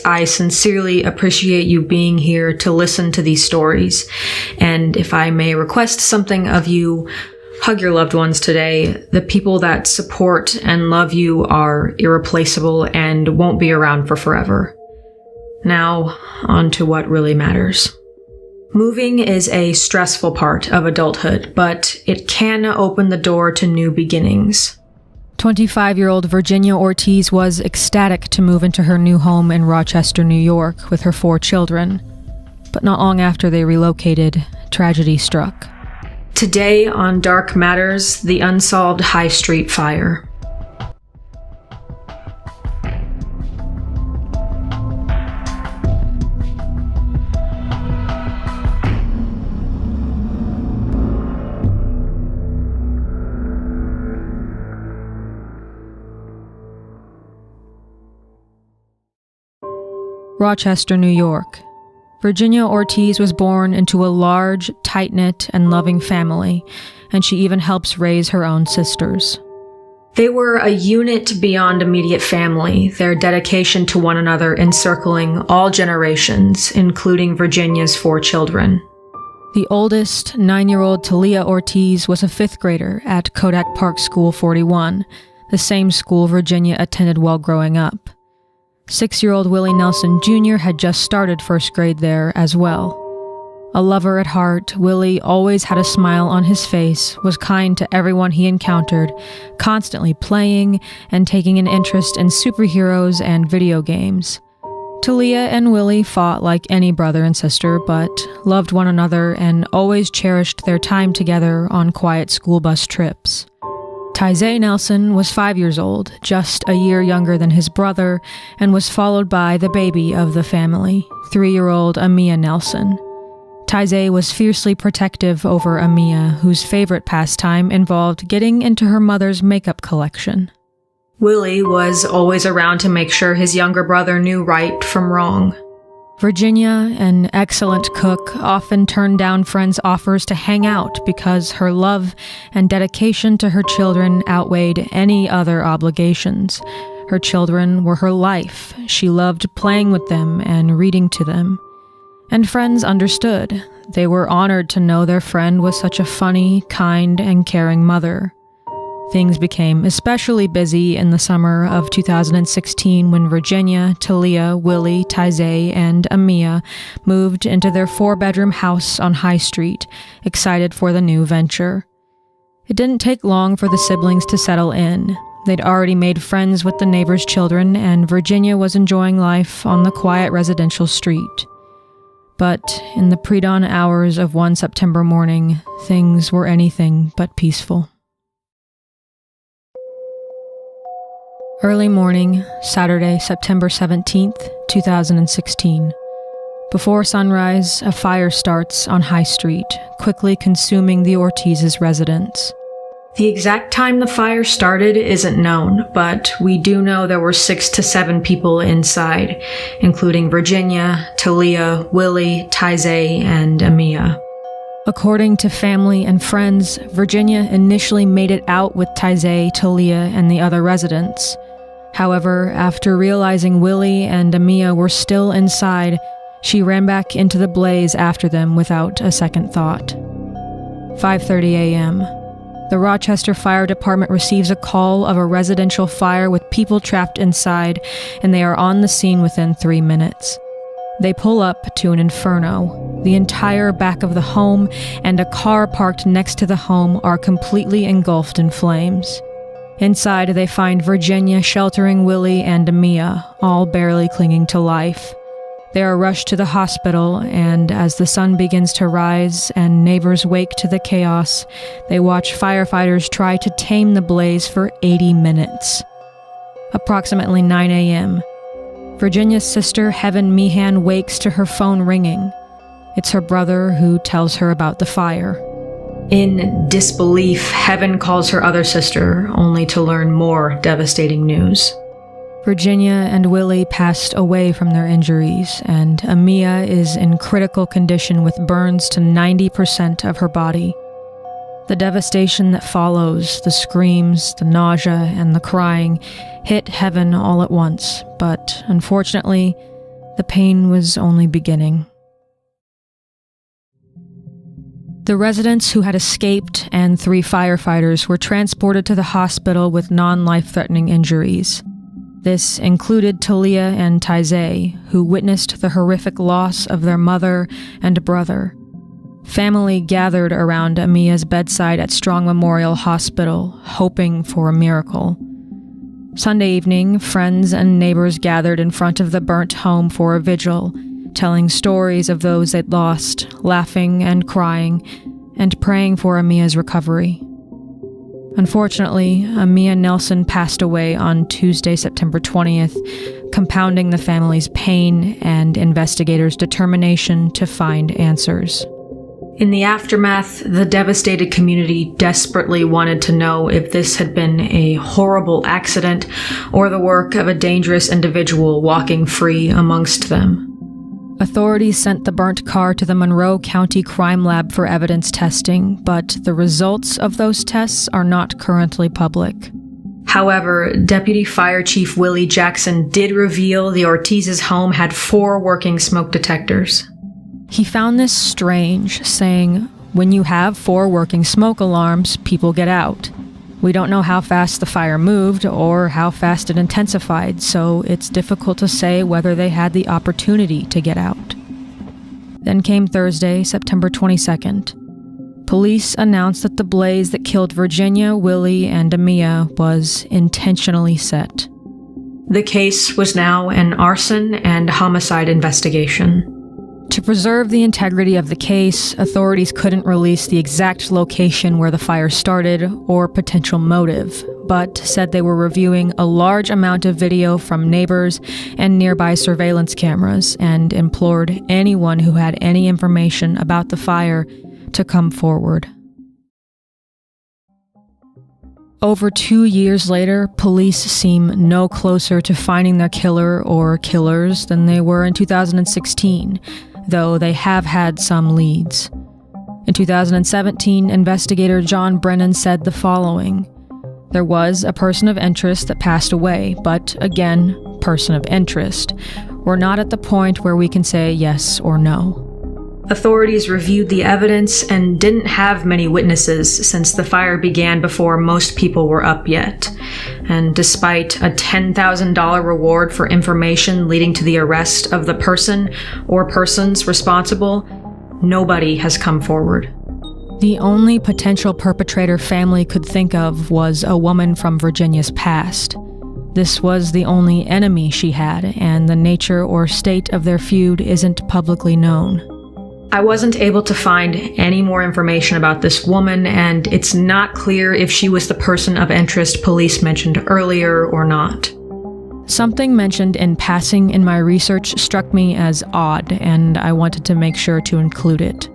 I sincerely appreciate you being here to listen to these stories. And if I may request something of you, hug your loved ones today. The people that support and love you are irreplaceable and won't be around for forever. Now, on to what really matters. Moving is a stressful part of adulthood, but it can open the door to new beginnings. 25-year-old Virginia Ortiz was ecstatic to move into her new home in Rochester, New York, with her 4 children. But not long after they relocated, tragedy struck. Today on Dark Matters, the unsolved High Street fire. Rochester, New York. Virginia Ortiz was born into a large, tight-knit, and loving family, and she even helps raise her own sisters. They were a unit beyond immediate family, their dedication to one another encircling all generations, including Virginia's 4 children. The oldest, 9-year-old Cayleigh Ortiz, was a 5th grader at Kodak Park School 41, the same school Virginia attended while growing up. 6-year-old Willie Nelson Jr. had just started 1st grade there as well. A lover at heart, Willie always had a smile on his face, was kind to everyone he encountered, constantly playing and taking an interest in superheroes and video games. Cayleigh and Willie fought like any brother and sister, but loved one another and always cherished their time together on quiet school bus trips. Cayleigh Nelson was 5 years old, just a year younger than his brother, and was followed by the baby of the family, 3-year-old Amia Nelson. Cayleigh was fiercely protective over Amia, whose favorite pastime involved getting into her mother's makeup collection. Willie was always around to make sure his younger brother knew right from wrong. Virginia, an excellent cook, often turned down friends' offers to hang out because her love and dedication to her children outweighed any other obligations. Her children were her life. She loved playing with them and reading to them. And friends understood. They were honored to know their friend was such a funny, kind, and caring mother. Things became especially busy in the summer of 2016 when Virginia, Cayleigh, Willie, Cayleigh, and Amia moved into their 4-bedroom house on High Street, excited for the new venture. It didn't take long for the siblings to settle in. They'd already made friends with the neighbors' children, and Virginia was enjoying life on the quiet residential street. But in the pre-dawn hours of one September morning, things were anything but peaceful. Early morning, Saturday, September 17th, 2016. Before sunrise, a fire starts on High Street, quickly consuming the Ortiz's residence. The exact time the fire started isn't known, but we do know there were 6 to 7 people inside, including Virginia, Cayleigh, Willie, Cayleigh, and Amia. According to family and friends, Virginia initially made it out with Cayleigh, and the other residents. However, after realizing Willie and Amia were still inside, she ran back into the blaze after them without a second thought. 5:30 a.m. The Rochester Fire Department receives a call of a residential fire with people trapped inside, and they are on the scene within 3 minutes. They pull up to an inferno. The entire back of the home and a car parked next to the home are completely engulfed in flames. Inside, they find Virginia sheltering Willie and Amia, all barely clinging to life. They are rushed to the hospital, and as the sun begins to rise and neighbors wake to the chaos, they watch firefighters try to tame the blaze for 80 minutes. Approximately 9 a.m., Virginia's sister, Heaven Meehan, wakes to her phone ringing. It's her brother who tells her about the fire. In disbelief, Heaven calls her other sister, only to learn more devastating news. Virginia and Willie passed away from their injuries, and Amia is in critical condition with burns to 90% of her body. The devastation that follows, the screams, the nausea, and the crying, hit Heaven all at once, but unfortunately, The pain was only beginning. The residents who had escaped and 3 firefighters were transported to the hospital with non-life-threatening injuries. This included Cayleigh and Cayleigh, who witnessed the horrific loss of their mother and brother. Family gathered around Amia's bedside at Strong Memorial Hospital, hoping for a miracle. Sunday evening, friends and neighbors gathered in front of the burnt home for a vigil, telling stories of those they'd lost, laughing and crying, and praying for Amia's recovery. Unfortunately, Amia Nelson passed away on Tuesday, September 20th, compounding the family's pain and investigators' determination to find answers. In the aftermath, the devastated community desperately wanted to know if this had been a horrible accident or the work of a dangerous individual walking free amongst them. Authorities sent the burnt car to the Monroe County Crime Lab for evidence testing, but the results of those tests are not currently public. However, Deputy Fire Chief Willie Jackson did reveal the Ortiz's home had 4 working smoke detectors. He found this strange, saying, "When you have 4 working smoke alarms, people get out. We don't know how fast the fire moved or how fast it intensified, so it's difficult to say whether they had the opportunity to get out." Then came Thursday, September 22nd. Police announced that the blaze that killed Virginia, Willie, and Amia was intentionally set. The case was now an arson and homicide investigation. To preserve the integrity of the case, authorities couldn't release the exact location where the fire started or potential motive, but said they were reviewing a large amount of video from neighbors and nearby surveillance cameras and implored anyone who had any information about the fire to come forward. Over 2 years later, police seem no closer to finding their killer or killers than they were in 2016, though they have had some leads. In 2017, investigator John Brennan said the following: "There was a person of interest that passed away, but again, person of interest. We're not at the point where we can say yes or no." Authorities reviewed the evidence and didn't have many witnesses since the fire began before most people were up yet. And despite a $10,000 reward for information leading to the arrest of the person or persons responsible, nobody has come forward. The only potential perpetrator family could think of was a woman from Virginia's past. This was the only enemy she had, and the nature or state of their feud isn't publicly known. I wasn't able to find any more information about this woman, and it's not clear if she was the person of interest police mentioned earlier or not. Something mentioned in passing in my research struck me as odd, and I wanted to make sure to include it.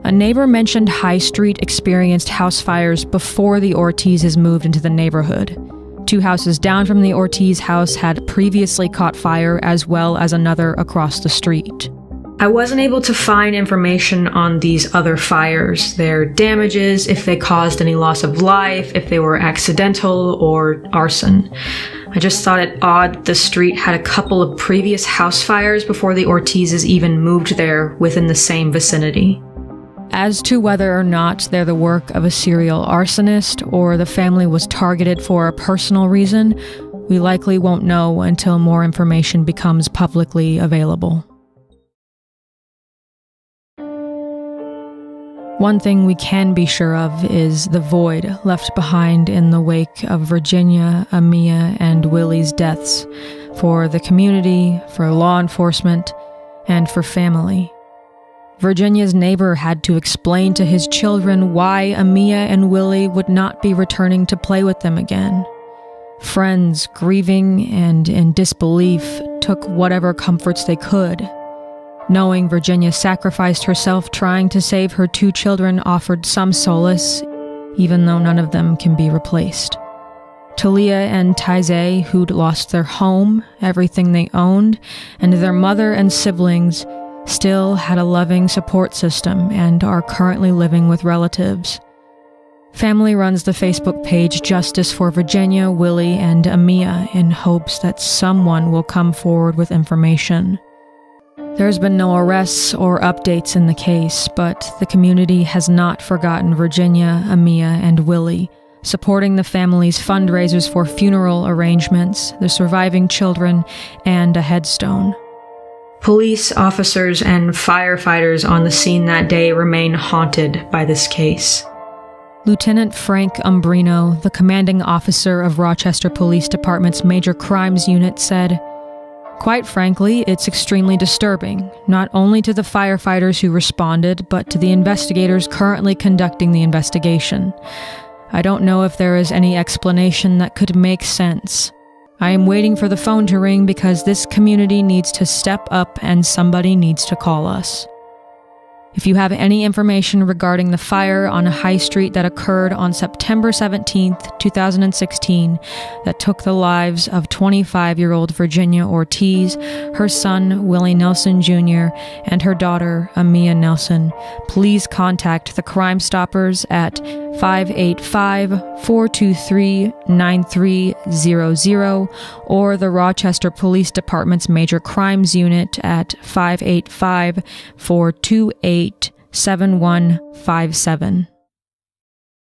A neighbor mentioned High Street experienced house fires before the Ortizes moved into the neighborhood. 2 houses down from the Ortiz house had previously caught fire, as well as another across the street. I wasn't able to find information on these other fires, their damages, if they caused any loss of life, if they were accidental or arson. I just thought it odd the street had a couple of previous house fires before the Ortizes even moved there within the same vicinity. As to whether or not they're the work of a serial arsonist or the family was targeted for a personal reason, we likely won't know until more information becomes publicly available. One thing we can be sure of is the void left behind in the wake of Virginia, Amia, and Willie's deaths for the community, for law enforcement, and for family. Virginia's neighbor had to explain to his children why Amia and Willie would not be returning to play with them again. Friends, grieving and in disbelief, took whatever comforts they could. Knowing Virginia sacrificed herself trying to save her 2 children offered some solace, even though none of them can be replaced. Cayleigh and Cayleigh, who'd lost their home, everything they owned, and their mother and siblings, still had a loving support system and are currently living with relatives. Family runs the Facebook page Justice for Virginia, Willie, and Amia in hopes that someone will come forward with information. There's been no arrests or updates in the case, but the community has not forgotten Virginia, Amia, and Willie, supporting the family's fundraisers for funeral arrangements, the surviving children, and a headstone. Police officers and firefighters on the scene that day remain haunted by this case. Lieutenant Frank Umbrino, the commanding officer of Rochester Police Department's Major Crimes Unit, said, "Quite frankly, it's extremely disturbing, not only to the firefighters who responded, but to the investigators currently conducting the investigation. I don't know if there is any explanation that could make sense. I am waiting for the phone to ring because this community needs to step up and somebody needs to call us." If you have any information regarding the fire on a high street that occurred on September 17th, 2016, that took the lives of 25-year-old Virginia Ortiz, her son Willie Nelson Jr., and her daughter Amia Nelson, please contact the Crime Stoppers at 585-423-9300 or the Rochester Police Department's Major Crimes Unit at 585-428-7157.